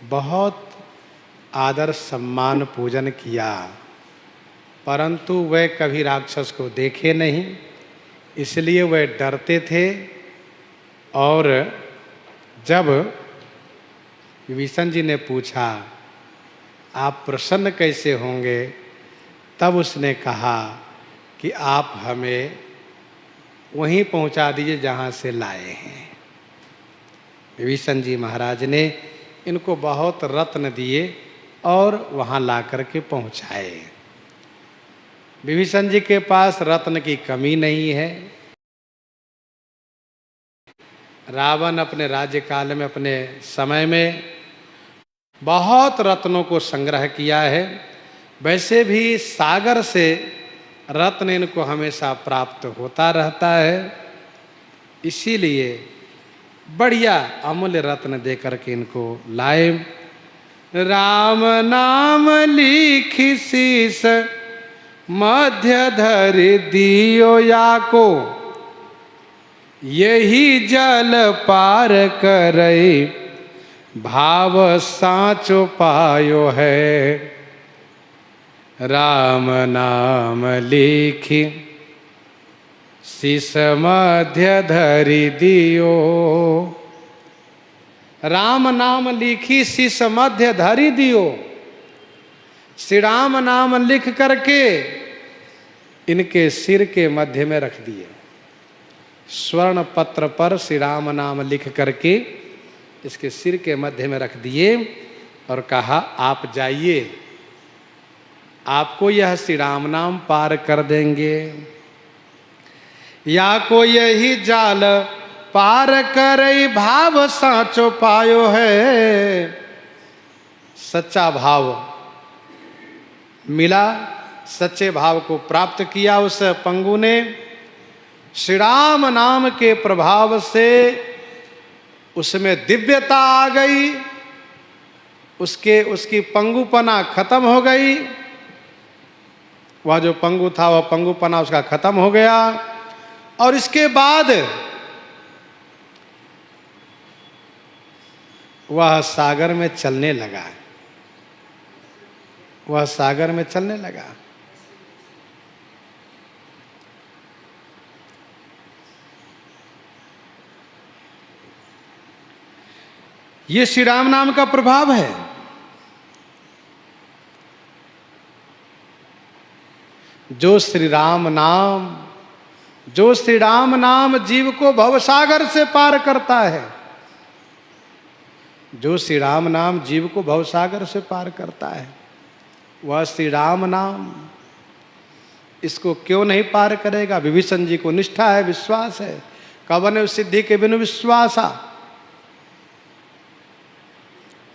बहुत आदर सम्मान पूजन किया, परंतु वह कभी राक्षस को देखे नहीं, इसलिए वह डरते थे। और जब विभीषण जी ने पूछा आप प्रसन्न कैसे होंगे, तब उसने कहा कि आप हमें वहीं पहुंचा दीजिए जहां से लाए हैं। विभीषण जी महाराज ने इनको बहुत रत्न दिए और वहां ला करके पहुंचाए। विभीषण जी के पास रत्न की कमी नहीं है। रावण अपने राज्यकाल में, अपने समय में बहुत रत्नों को संग्रह किया है। वैसे भी सागर से रत्न इनको हमेशा प्राप्त होता रहता है, इसीलिए बढ़िया अमूल्य रत्न दे करके इनको लाए। राम नाम लिखि शीस मध्य धरि दियो याको, यही जल पार करई भाव साचो पायो है। राम नाम लिखि शीस मध्य धरि दियो। राम नाम लिखी शीस मध्य धरि दियो। श्री राम नाम लिख करके इनके सिर के मध्य में रख दिए। स्वर्ण पत्र पर श्री राम नाम लिख करके इसके सिर के मध्य में रख दिए और कहा आप जाइए, आपको यह श्री राम नाम पार कर देंगे। या को यही जाल पार करई भाव साचो पायो है। सच्चा भाव मिला, सच्चे भाव को प्राप्त किया उस पंगु ने। श्री राम नाम के प्रभाव से उसमें दिव्यता आ गई, उसकी पंगुपना खत्म हो गई। वह जो पंगु था वह पंगुपना उसका खत्म हो गया। और इसके बाद वह सागर में चलने लगा। वह सागर में चलने लगा। ये श्री राम नाम का प्रभाव है। जो श्री राम नाम जीव को भवसागर से पार करता है। जो श्री राम नाम जीव को भवसागर से पार करता है, वह श्री राम नाम इसको क्यों नहीं पार करेगा। विभीषण जी को निष्ठा है, विश्वास है। कवन सिद्धि के बिनु विश्वासा।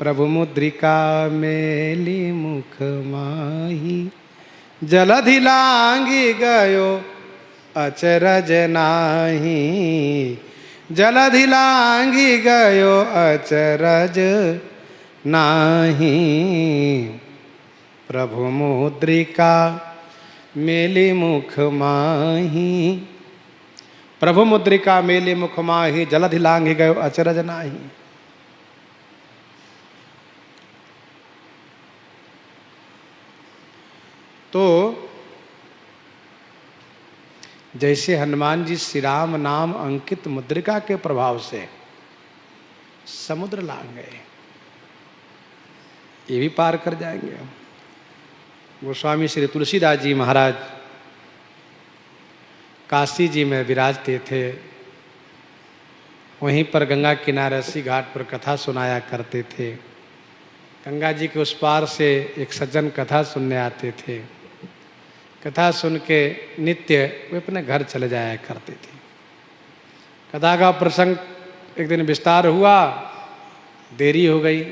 प्रभु मुद्रिका मेली मुख माही, जलधि लांगी गयो अचरज नाही। जलधि लांगी गयो अचरज नाही। प्रभु मुद्रिका मेली मुख माही। प्रभु मुद्रिका मेली मुख माही, जलधि लांगी गयो अचरज नाही। तो जैसे हनुमान जी श्री राम नाम अंकित मुद्रिका के प्रभाव से समुद्र लांग गए, ये भी पार कर जाएंगे। गोस्वामी श्री तुलसीदास जी महाराज काशी जी में विराजते थे। वहीं पर गंगा किनारे सी घाट पर कथा सुनाया करते थे। गंगा जी के उस पार से एक सज्जन कथा सुनने आते थे। कथा सुन के नित्य वे अपने घर चले जाया करते थे। कथा का प्रसंग एक दिन विस्तार हुआ, देरी हो गई,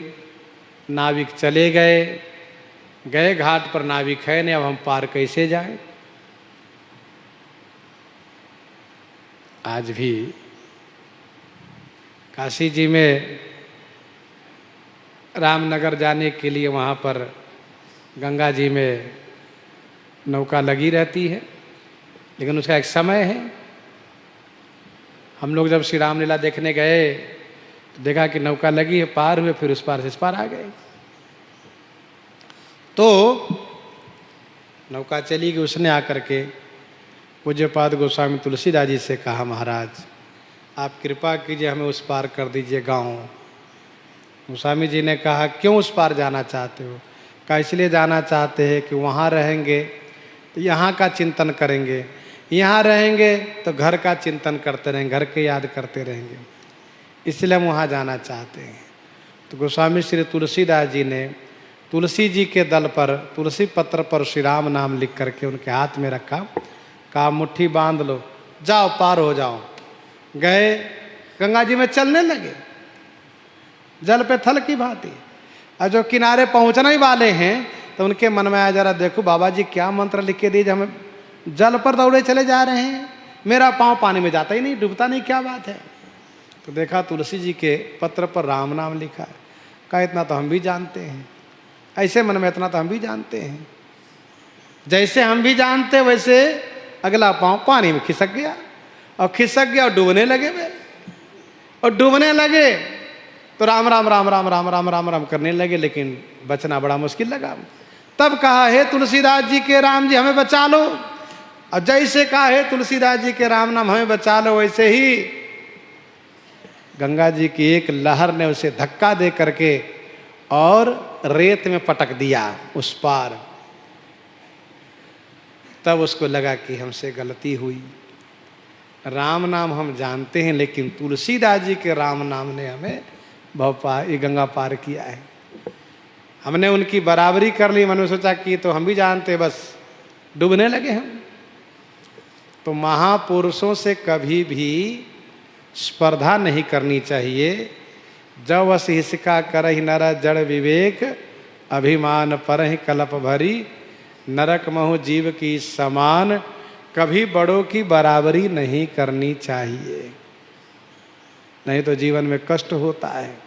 नाविक चले गए घाट पर नाविक है नहीं, अब हम पार कैसे जाएं। आज भी काशी जी में रामनगर जाने के लिए वहाँ पर गंगा जी में नौका लगी रहती है, लेकिन उसका एक समय है। हम लोग जब श्री रामलीला देखने गए तो देखा कि नौका लगी है, पार हुए, फिर उस पार से इस पार आ गए। तो नौका चली गई। उसने आकर के पूज्यपाद गोस्वामी तुलसीदास जी से कहा, महाराज आप कृपा कीजिए, हमें उस पार कर दीजिए गांव। गोस्वामी जी ने कहा, क्यों उस पार जाना चाहते हो? कहा, इसलिए जाना चाहते हैं कि वहाँ रहेंगे तो यहाँ का चिंतन करेंगे, यहाँ रहेंगे तो घर का चिंतन करते रहेंगे, घर के याद करते रहेंगे, इसलिए हम वहाँ जाना चाहते हैं। तो गोस्वामी श्री तुलसीदास जी ने तुलसी जी के दल पर, तुलसी पत्र पर श्री राम नाम लिख करके उनके हाथ में रखा, कहा मुट्ठी बांध लो, जाओ पार हो जाओ। गए, गंगा जी में चलने लगे जल पे थल की भांति। और जो किनारे पहुंचने ही वाले हैं तो उनके मन में आया, जरा देखो बाबा जी क्या मंत्र लिख के दिए, हमें जल पर दौड़े चले जा रहे हैं, मेरा पाँव पानी में जाता ही नहीं, डूबता नहीं, क्या बात है। तो देखा तुलसी जी के पत्र पर राम नाम लिखा है। कहा, इतना तो हम भी जानते हैं। ऐसे मन में, इतना तो हम भी जानते हैं। जैसे हम भी जानते वैसे अगला पाँव पानी में खिसक गया, और खिसक गया और डूबने लगे वे। और डूबने लगे तो राम राम राम राम राम राम राम राम करने लगे, लेकिन बचना बड़ा मुश्किल लगा। तब कहा, हे तुलसीदास जी के राम जी हमें बचा लो। और जैसे कहा, हे तुलसीदास जी के राम नाम हमें बचा लो, वैसे ही गंगा जी की एक लहर ने उसे धक्का दे करके और रेत में पटक दिया उस पार। तब उसको लगा कि हमसे गलती हुई, राम नाम हम जानते हैं, लेकिन तुलसीदास जी के राम नाम ने हमें भव पार, ये गंगा पार किया है। हमने उनकी बराबरी कर ली, मन में सोचा कि तो हम भी जानते, बस डूबने लगे हम। तो महापुरुषों से कभी भी स्पर्धा नहीं करनी चाहिए। जब वस हिसका करहि नर जड़ विवेक, अभिमान परहि कलप भरी, नरक महु जीव की समान, कभी बड़ों की बराबरी नहीं करनी चाहिए, नहीं तो जीवन में कष्ट होता है।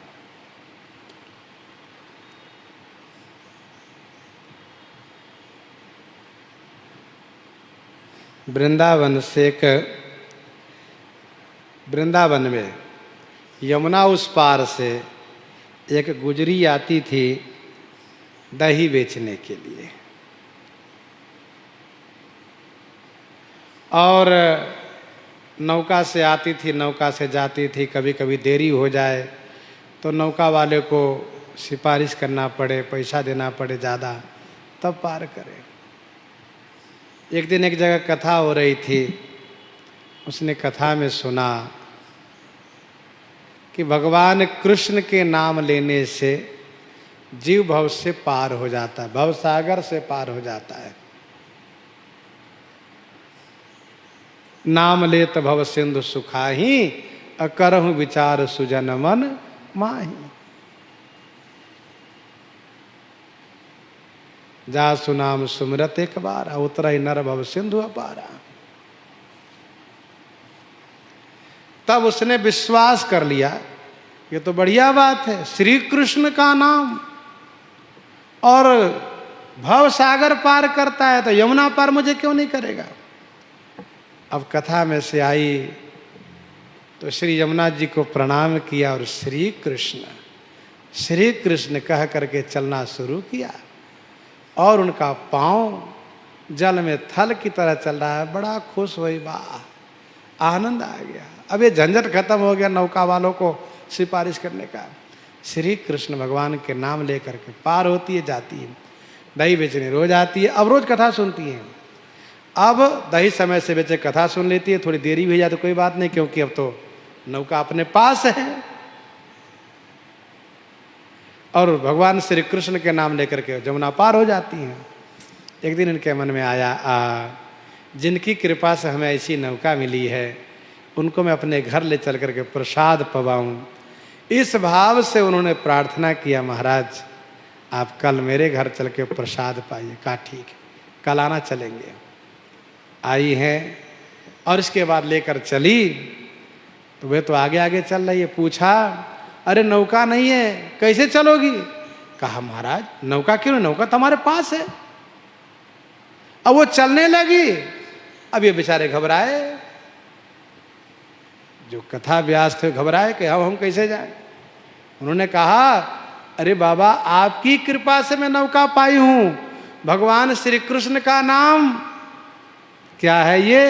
वृंदावन से वृंदावन में यमुना उस पार से एक गुजरी आती थी दही बेचने के लिए, और नौका से आती थी, नौका से जाती थी। कभी कभी देरी हो जाए तो नौका वाले को सिफारिश करना पड़े, पैसा देना पड़े ज़्यादा, तब पार करे। एक दिन एक जगह कथा हो रही थी, उसने कथा में सुना कि भगवान कृष्ण के नाम लेने से जीव भव से पार हो जाता है, भव सागर से पार हो जाता है। नाम लेत भव सिंधु सुखाही, अकरहु विचार सुजन मन माही। जा सुनाम सुमिरत एक बार, उतरहि नर भव सिंधु अपारा। तब उसने विश्वास कर लिया, ये तो बढ़िया बात है, श्री कृष्ण का नाम और भव सागर पार करता है, तो यमुना पार मुझे क्यों नहीं करेगा। अब कथा में से आई तो श्री यमुना जी को प्रणाम किया और श्री कृष्ण कह करके चलना शुरू किया, और उनका पांव जल में थल की तरह चल रहा है। बड़ा खुश हुई, वाह आनंद आ गया, अब ये झंझट खत्म हो गया नौका वालों को सिफारिश करने का। श्री कृष्ण भगवान के नाम लेकर के पार होती है, जाती है। दही बेचने रोज आती है, अब रोज कथा सुनती है। अब दही समय से बेचे कथा सुन लेती है, थोड़ी देरी भी जाए तो कोई बात नहीं, क्योंकि अब तो नौका अपने पास है। और भगवान श्री कृष्ण के नाम लेकर के जमुना पार हो जाती हैं। एक दिन इनके मन में आया, जिनकी कृपा से हमें ऐसी नौका मिली है, उनको मैं अपने घर ले चल करके प्रसाद पवाऊं। इस भाव से उन्होंने प्रार्थना किया, महाराज आप कल मेरे घर चल के प्रसाद पाइए। कहा ठीक है, कल आना, चलेंगे। आई हैं और इसके बाद लेकर चली तो वे तो आगे आगे चल रही है। पूछा, अरे नौका नहीं है, कैसे चलोगी? कहा, महाराज नौका क्यों नहीं, नौका तुम्हारे पास है। अब वो चलने लगी। अब ये बेचारे घबराए, जो कथा व्यास थे घबराए कि अब हम कैसे जाएं। उन्होंने कहा, अरे बाबा आपकी कृपा से मैं नौका पाई हूं, भगवान श्री कृष्ण का नाम क्या है, ये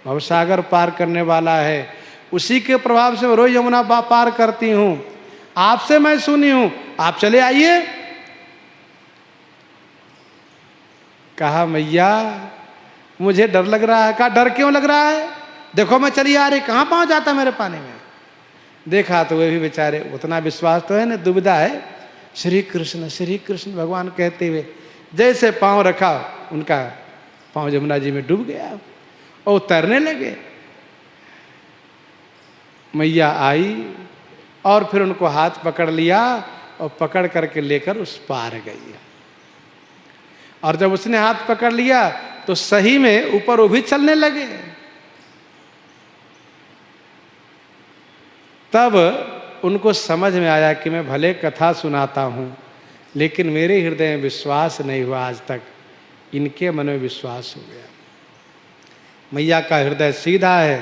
भवसागर पार करने वाला है, उसी के प्रभाव से रोज यमुना पार करती हूं, आपसे मैं सुनी हूं, आप चले आइए। कहा मैया मुझे डर लग रहा है। कहा डर क्यों लग रहा है, देखो मैं चली आ रही, कहां पहुंच जाता मेरे पानी में। देखा तो वे भी बेचारे, उतना विश्वास तो है ना, दुविधा है, श्री कृष्ण भगवान कहते हुए जैसे पांव रखा, उनका पांव यमुना जी में डूब गया और उतरने लगे। मैया आई और फिर उनको हाथ पकड़ लिया और पकड़ करके लेकर उस पार गई। और जब उसने हाथ पकड़ लिया तो सही में ऊपर वो भी चलने लगे। तब उनको समझ में आया कि मैं भले कथा सुनाता हूं, लेकिन मेरे हृदय में विश्वास नहीं हुआ आज तक, इनके मन में विश्वास हो गया। मैया का हृदय सीधा है,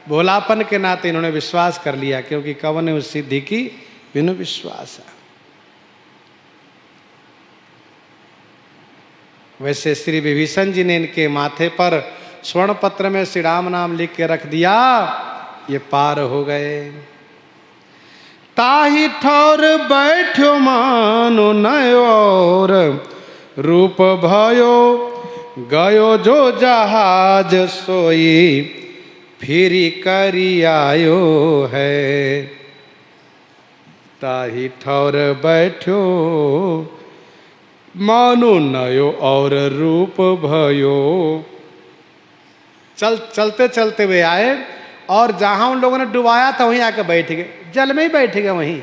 भोलापन के नाते इन्होंने विश्वास कर लिया, क्योंकि कवन ने उस सिद्धि की बिनु विश्वास है। वैसे श्री विभीषण जी ने इनके माथे पर स्वर्ण पत्र में श्री राम नाम लिख के रख दिया, ये पार हो गए। ताही ठौर बैठो मानो नयो और रूप भयो, गयो जो जहाज सोई फिरी करी आयो है। ताही ठौर बैठो मानो नयो और रूप भयो। चलते चलते वे आए और जहां उन लोगों ने डुबाया था वहीं आकर बैठ गए, जल में ही बैठ गए वहीं।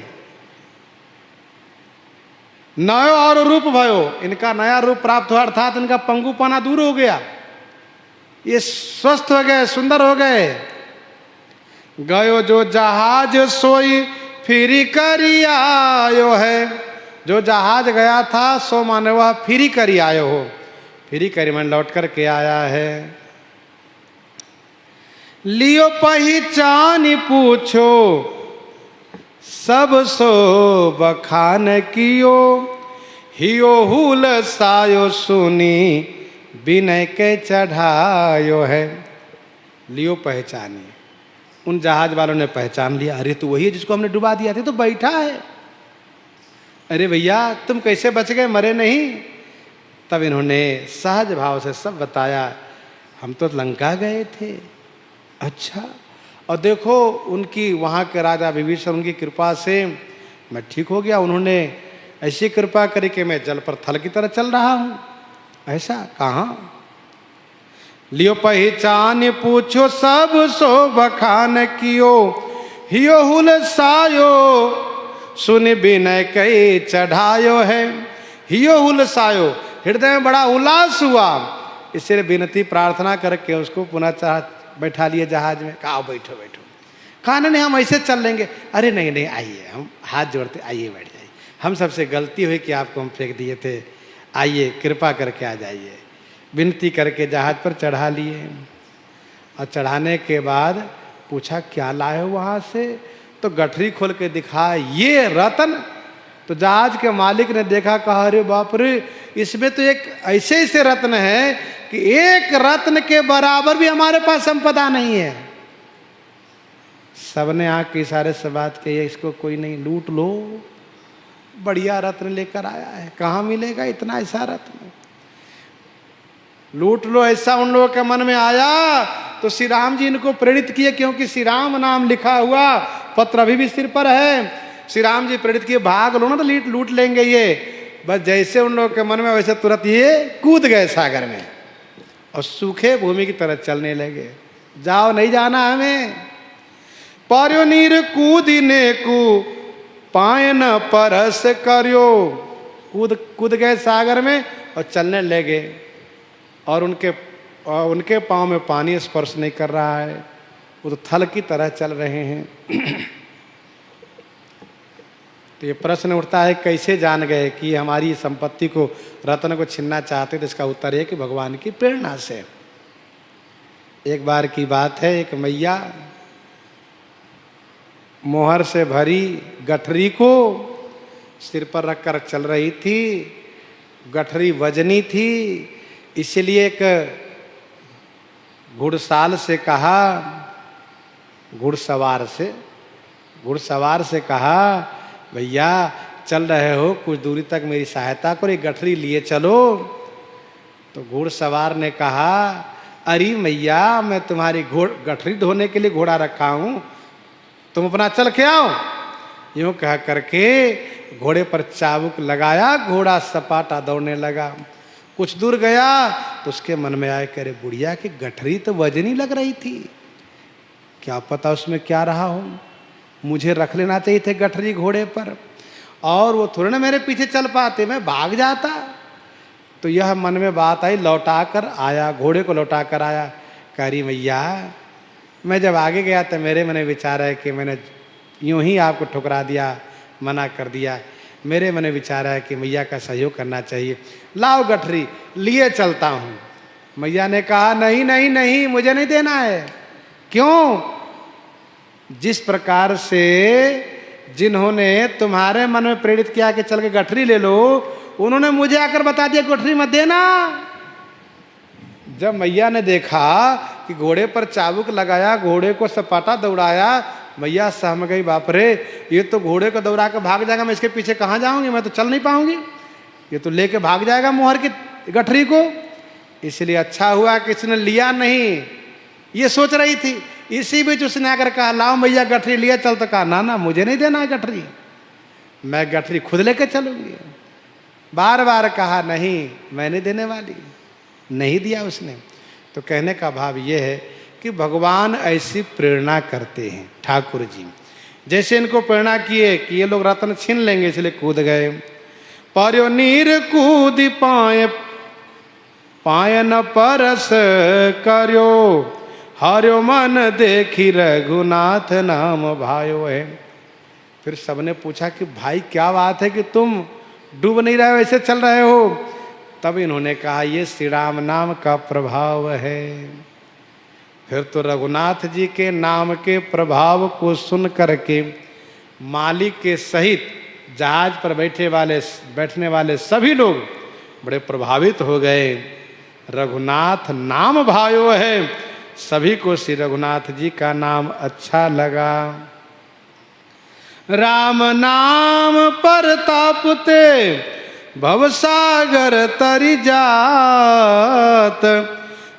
नयो और रूप भयो, इनका नया रूप प्राप्त हुआ, अर्थात इनका पंगुपना दूर हो गया, ये स्वस्थ हो गए, सुंदर हो गए। गयो जो जहाज सोई फिरी करी आयो है। जो जहाज गया था सो माने वह फिरी करी आयो हो, फिरी करी मन लौट करके आया है। लियो पहचान पूछो सब सो बखान कियो, हियो हुल सायो सुनी विनय के चढ़ायो है। लियो पहचानी, उन जहाज वालों ने पहचान लिया, अरे तो वही है जिसको हमने डुबा दिया था, तो बैठा है। अरे भैया तुम कैसे बच गए, मरे नहीं। तब इन्होंने सहज भाव से सब बताया, हम तो लंका गए थे। अच्छा, और देखो उनकी वहाँ के राजा विभीषण, उनकी कृपा से मैं ठीक हो गया, उन्होंने ऐसी कृपा करी कि मैं जल पर थल की तरह चल रहा हूँ। ऐसा कहाँ। लियो पहचान पूछो सब सो बखान कियो, हियो हुल सायो सुन विनय कई चढ़ायो है। हियो हुल सायो, हृदय में बड़ा उल्लास हुआ, इसलिए विनती प्रार्थना करके उसको पुनः बैठा लिए जहाज में। कहा बैठो बैठो। कहा नहीं हम ऐसे चल लेंगे। अरे नहीं नहीं आइए, हम हाथ जोड़ते, आइए बैठ जाइए, हम सबसे गलती हुई कि आपको हम फेंक दिए थे, आइए कृपा करके आ जाइए। विनती करके जहाज पर चढ़ा लिए और चढ़ाने के बाद पूछा क्या लाए हो वहाँ से, तो गठरी खोल के दिखा ये रत्न। तो जहाज के मालिक ने देखा, कहा अरे बाप रे, इसमें तो एक ऐसे ऐसे रत्न है कि एक रत्न के बराबर भी हमारे पास संपदा नहीं है। सबने आंख के इशारे से बात कही, इसको कोई नहीं, लूट लो, बढ़िया रत्न लेकर आया है, कहाँ मिलेगा इतना ऐसा रत्न, लूट लो। ऐसा उन लोगों के मन में आया तो श्री राम जी इनको प्रेरित किए, क्योंकि श्री राम नाम लिखा हुआ पत्र अभी भी सिर पर है। श्री राम जी प्रेरित किए, भाग लो ना तो लूट लेंगे ये। बस जैसे उन लोगों के मन में, वैसे तुरंत ये कूद गए सागर में और सूखे भूमि की तरह चलने लगे। जाओ, नहीं जाना हमें। पार्यो नीर कूदिने को पाए न परस करियो। कूद गए सागर में और चलने लगे, और उनके पाँव में पानी स्पर्श नहीं कर रहा है, वो तो थल की तरह चल रहे हैं। तो ये प्रश्न उठता है कैसे जान गए कि हमारी संपत्ति को, रत्न को छीनना चाहते। तो इसका उत्तर है कि भगवान की प्रेरणा से। एक बार की बात है, एक मैया मोहर से भरी गठरी को सिर पर रखकर चल रही थी। गठरी वजनी थी, इसलिए एक घुड़साल से कहा, घुड़सवार से कहा, भैया चल रहे हो, कुछ दूरी तक मेरी सहायता करो, ये गठरी लिए चलो। तो घुड़सवार ने कहा, अरे मैया मैं तुम्हारी गठरी ढोने के लिए घोड़ा रखा हूं, तुम अपना चल के आओ। यूं कह करके घोड़े पर चाबुक लगाया, घोड़ा सपाटा दौड़ने लगा। कुछ दूर गया तो उसके मन में आया, करे बुढ़िया की गठरी तो वजनी लग रही थी, क्या पता उसमें क्या रहा हो, मुझे रख लेना चाहिए थे गठरी घोड़े पर, और वो थोड़े ना मेरे पीछे चल पाते, मैं भाग जाता। तो यह मन में बात आई, लौटा कर आया, घोड़े को लौटा कर आया। करी मैया मैं जब आगे गया तो मेरे मन में विचार है कि मैंने यूं ही आपको ठुकरा दिया, मना कर दिया। मेरे मन में विचार है कि मैया का सहयोग करना चाहिए, लाओ गठरी लिए चलता हूँ। मैया ने कहा, नहीं नहीं नहीं, मुझे नहीं देना है। क्यों? जिस प्रकार से जिन्होंने तुम्हारे मन में प्रेरित किया कि चल के गठरी ले लो, उन्होंने मुझे आकर बता दिया गठरी मत देना। जब मैया ने देखा कि घोड़े पर चाबुक लगाया, घोड़े को सपाटा दौड़ाया, मैया सहम गई, बाप रे ये तो घोड़े को दौड़ा कर भाग जाएगा, मैं इसके पीछे कहाँ जाऊंगी, मैं तो चल नहीं पाऊंगी, ये तो लेके भाग जाएगा मोहर की गठरी को। इसलिए अच्छा हुआ कि इसने लिया नहीं, ये सोच रही थी। इसी बीच उसने आकर कहा, लाओ मैया गठरी लिए चल। तो कहा, ना ना मुझे नहीं देना है गठरी, मैं गठरी खुद लेके चलूंगी। बार बार कहा, नहीं मैं नहीं देने वाली, नहीं दिया उसने। तो कहने का भाव ये है कि भगवान ऐसी प्रेरणा करते हैं ठाकुर जी। जैसे इनको प्रेरणा किए कि ये लोग रत्न छीन लेंगे, इसलिए कूद गए। पर्यो नीर कूद पाए, पाए न परस कर्यो, हर्यो मन देखी रघुनाथ नाम भायो है। फिर सबने पूछा कि भाई क्या बात है कि तुम डूब नहीं रहे हो, ऐसे चल रहे हो? तब इन्होंने कहा, ये श्री राम नाम का प्रभाव है। फिर तो रघुनाथ जी के नाम के प्रभाव को सुन करके मालिक के सहित जहाज पर बैठने वाले सभी लोग बड़े प्रभावित हो गए। रघुनाथ नाम भायो है, सभी को श्री रघुनाथ जी का नाम अच्छा लगा। राम नाम पर तापते भवसागर तरि जात,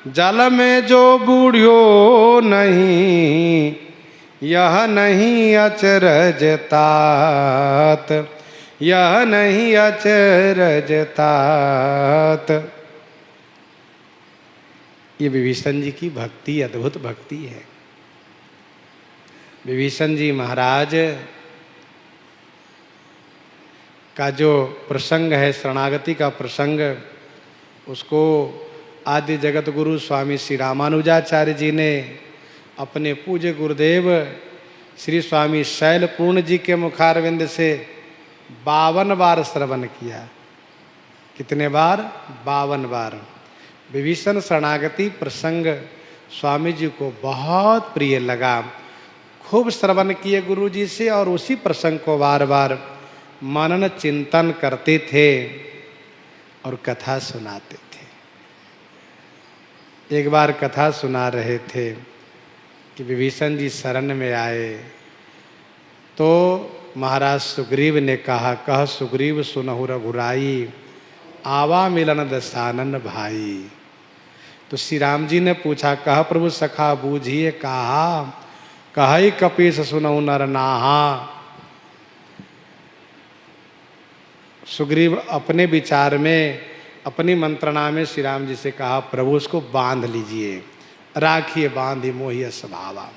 जल में जो बूढ़ियो नहीं, यह नहीं अचरज तात, यह नहीं अचरज तात। ये विभीषण जी की भक्ति अद्भुत भक्ति है। विभीषण जी महाराज का जो प्रसंग है, शरणागति का प्रसंग, उसको आदि जगत गुरु स्वामी श्री रामानुजाचार्य जी ने अपने पूज्य गुरुदेव श्री स्वामी शैलपूर्ण जी के मुखारविंद से 52 बार श्रवण किया। कितने बार? 52 बार। विभीषण शरणागति प्रसंग स्वामी जी को बहुत प्रिय लगा, खूब श्रवण किए गुरु जी से, और उसी प्रसंग को बार बार मनन चिंतन करते थे और कथा सुनाते थे। एक बार कथा सुना रहे थे कि विभीषण जी शरण में आए तो महाराज सुग्रीव ने कहा, कह सुग्रीव सुनहु रघुराई, आवा मिलन दशानन भाई। तो श्री राम जी ने पूछा, कह प्रभु सखा बूझिए कहा, कहि कपीस सुनहु नर नाहा। सुग्रीव अपने विचार में, अपनी मंत्रणा में श्री राम जी से कहा, प्रभु उसको बांध लीजिए, राखिए बांधि मोहि स्वभावा।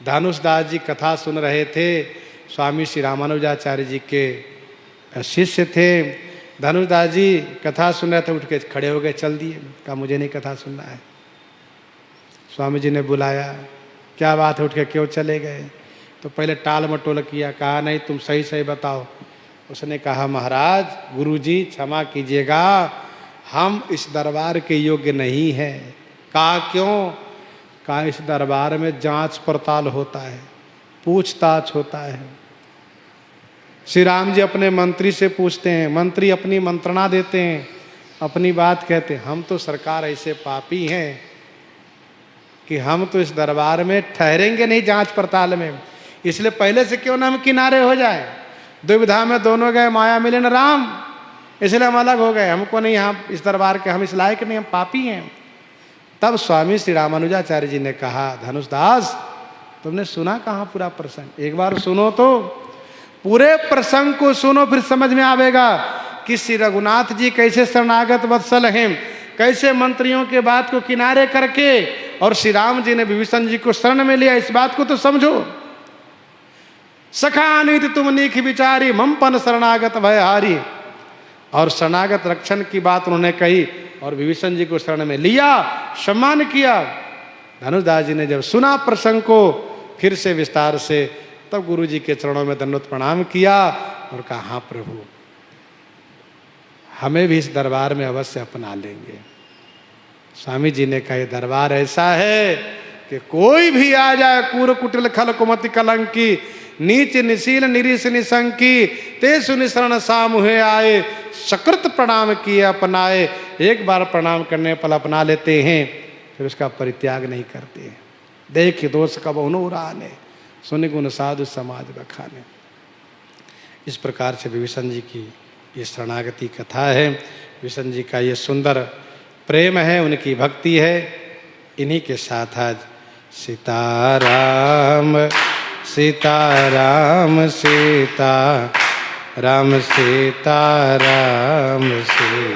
धनुषदास जी कथा सुन रहे थे, स्वामी श्री रामानुजाचार्य जी के शिष्य थे। धनुषदास जी कथा सुन रहे थे, उठ के खड़े हो गए, चल दिए। कहा मुझे नहीं कथा सुनना है। स्वामी जी ने बुलाया, क्या बात है, उठ के क्यों चले गए? तो पहले टाल मटोल किया, कहा नहीं तुम सही सही बताओ। उसने कहा, महाराज गुरुजी क्षमा कीजिएगा, हम इस दरबार के योग्य नहीं हैं। कहा क्यों? कहा इस दरबार में जांच पड़ताल होता है, पूछताछ होता है। श्री राम जी अपने मंत्री से पूछते हैं, मंत्री अपनी मंत्रणा देते हैं, अपनी बात कहते हैं। हम तो सरकार ऐसे पापी हैं कि हम तो इस दरबार में ठहरेंगे नहीं जांच पड़ताल में, इसलिए पहले से क्यों ना हम किनारे हो जाए। दुविधा में दोनों गए, माया मिले न राम, इसलिए हम अलग हो गए। हमको नहीं, यहाँ इस दरबार के हम इस लायक नहीं, हम पापी हैं। तब स्वामी श्री रामानुजाचार्य जी ने कहा, धनुषदास तुमने सुना कहाँ पूरा प्रसंग? एक बार सुनो तो, पूरे प्रसंग को सुनो, फिर समझ में आवेगा कि श्री रघुनाथ जी कैसे शरणागत वत्सल हैं, कैसे मंत्रियों के बात को किनारे करके और श्री राम जी ने विभीषण जी को शरण में लिया। इस बात को तो समझो। सखा नीति तुम नीख विचारी, ममपन शरणागत भयहारी। और शरणागत रक्षण की बात उन्होंने कही और विभीषण जी को शरण में लिया, सम्मान किया। धनुषदास जी ने जब सुना प्रसंग को फिर से विस्तार से, तब गुरु जी के चरणों में दंडवत प्रणाम किया और कहा, हाँ प्रभु, हमें भी इस दरबार में अवश्य अपना लेंगे। स्वामी जी ने कहा, दरबार ऐसा है कि कोई भी आ जाए, कूर कुटिल खल कुमति कलंकी, नीच निशील निरीश निशंकी, ते सुनिशरण सामुहे आए, सकृत प्रणाम किए अपनाए। एक बार प्रणाम करने पर अपना लेते हैं, फिर उसका परित्याग नहीं करते हैं। देख दोष कब अनुराने, सुन गुण साधु समाज बखाने। इस प्रकार से विभीषण जी की ये शरणागति कथा है। विभीषण जी का ये सुंदर प्रेम है, उनकी भक्ति है। इन्हीं के साथ आज सीताराम सीताराम सीता राम सीताराम सीता।